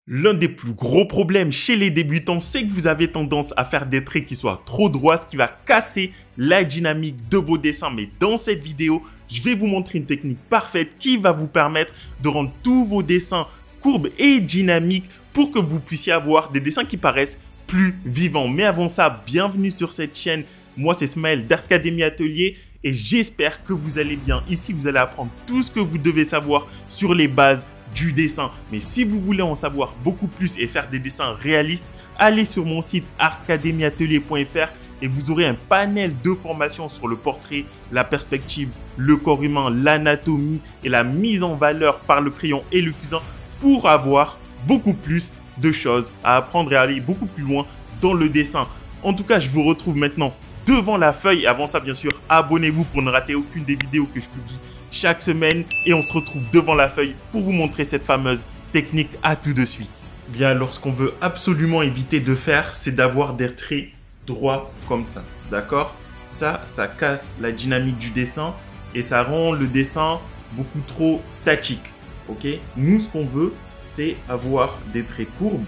L'un des plus gros problèmes chez les débutants, c'est que vous avez tendance à faire des traits qui soient trop droits, ce qui va casser la dynamique de vos dessins. Mais dans cette vidéo, je vais vous montrer une technique parfaite qui va vous permettre de rendre tous vos dessins courbes et dynamiques pour que vous puissiez avoir des dessins qui paraissent plus vivants. Mais avant ça, bienvenue sur cette chaîne. Moi, c'est Smaël d'Artcademy Atelier et j'espère que vous allez bien. Ici, vous allez apprendre tout ce que vous devez savoir sur les bases du dessin. Mais si vous voulez en savoir beaucoup plus et faire des dessins réalistes, allez sur mon site artcademyatelier.fr et vous aurez un panel de formations sur le portrait, la perspective, le corps humain, l'anatomie et la mise en valeur par le crayon et le fusain pour avoir beaucoup plus de choses à apprendre et aller beaucoup plus loin dans le dessin. En tout cas, je vous retrouve maintenant devant la feuille. Avant ça, bien sûr, abonnez-vous pour ne rater aucune des vidéos que je publie chaque semaine et on se retrouve devant la feuille pour vous montrer cette fameuse technique. À tout de suite. Bien, alors ce qu'on veut absolument éviter de faire, c'est d'avoir des traits droits comme ça, d'accord? Ça casse la dynamique du dessin et ça rend le dessin beaucoup trop statique, ok? Nous, ce qu'on veut, c'est avoir des traits courbes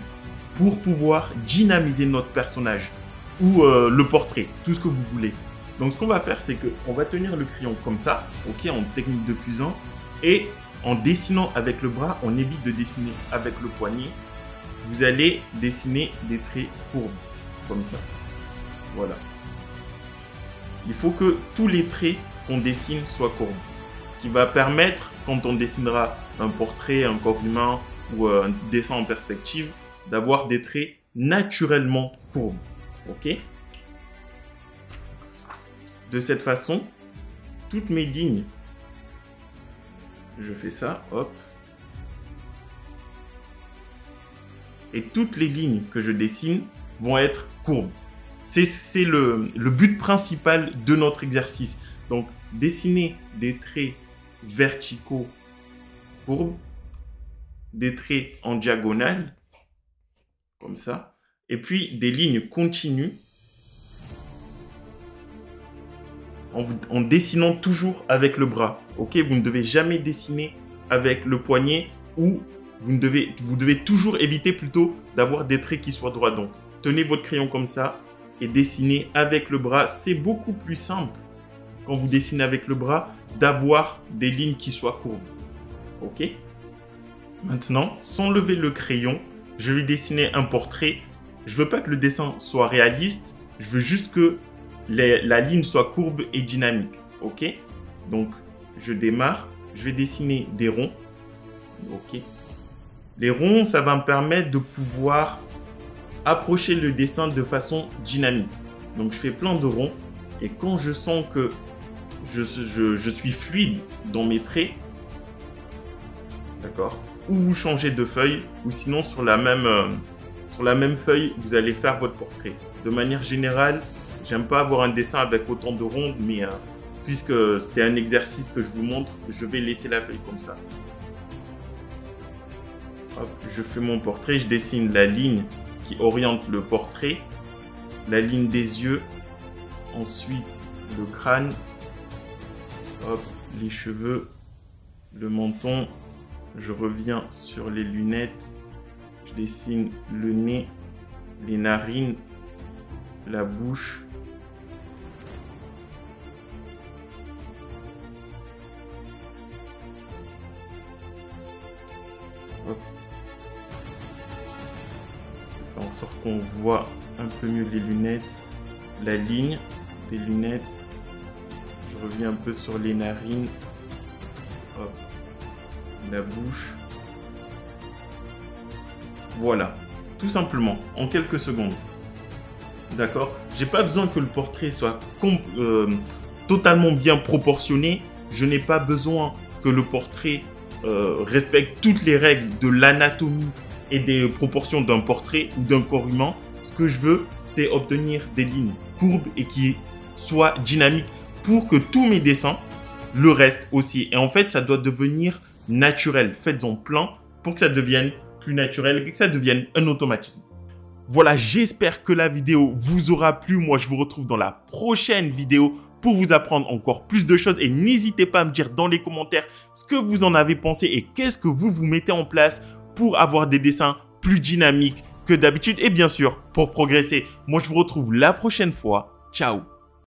pour pouvoir dynamiser notre personnage ou le portrait, tout ce que vous voulez. Donc, ce qu'on va faire, c'est qu'on va tenir le crayon comme ça, ok, en technique de fusain. Et en dessinant avec le bras, on évite de dessiner avec le poignet. Vous allez dessiner des traits courbes, comme ça. Voilà. Il faut que tous les traits qu'on dessine soient courbes. Ce qui va permettre, quand on dessinera un portrait, un corps humain ou un dessin en perspective, d'avoir des traits naturellement courbes. Ok ? De cette façon, toutes mes lignes, je fais ça, hop. Et toutes les lignes que je dessine vont être courbes. C'est le but principal de notre exercice. Donc, dessiner des traits verticaux courbes, des traits en diagonale, comme ça, et puis des lignes continues, en dessinant toujours avec le bras. Ok, vous ne devez jamais dessiner avec le poignet ou vous devez toujours éviter plutôt d'avoir des traits qui soient droits. Donc, tenez votre crayon comme ça et dessinez avec le bras. C'est beaucoup plus simple quand vous dessinez avec le bras d'avoir des lignes qui soient courbes. Ok. Maintenant, sans lever le crayon, je vais dessiner un portrait. Je veux pas que le dessin soit réaliste. Je veux juste que la ligne soit courbe et dynamique, ok? Donc, je démarre, je vais dessiner des ronds, ok? Les ronds, ça va me permettre de pouvoir approcher le dessin de façon dynamique. Donc, je fais plein de ronds et quand je sens que je suis fluide dans mes traits, d'accord? Ou vous changez de feuille, ou sinon sur la même feuille, vous allez faire votre portrait. De manière générale, j'aime pas avoir un dessin avec autant de rondes, mais puisque c'est un exercice que je vous montre, je vais laisser la feuille comme ça. Hop, je fais mon portrait, je dessine la ligne qui oriente le portrait, la ligne des yeux, ensuite le crâne, hop, les cheveux, le menton, je reviens sur les lunettes, je dessine le nez, les narines, la bouche, hop. Je fais en sorte qu'on voit un peu mieux les lunettes, la ligne des lunettes, je reviens un peu sur les narines, hop, la bouche, voilà, tout simplement, en quelques secondes. D'accord? J'ai pas besoin que le portrait soit totalement bien proportionné. Je n'ai pas besoin que le portrait respecte toutes les règles de l'anatomie et des proportions d'un portrait ou d'un corps humain. Ce que je veux, c'est obtenir des lignes courbes et qui soient dynamiques pour que tous mes dessins le restent aussi. Et en fait, ça doit devenir naturel. Faites-en plein pour que ça devienne plus naturel et que ça devienne un automatisme. Voilà, j'espère que la vidéo vous aura plu. Moi, je vous retrouve dans la prochaine vidéo pour vous apprendre encore plus de choses. Et n'hésitez pas à me dire dans les commentaires ce que vous en avez pensé et qu'est-ce que vous mettez en place pour avoir des dessins plus dynamique que d'habitude et bien sûr pour progresser. Moi je vous retrouve la prochaine fois. Ciao.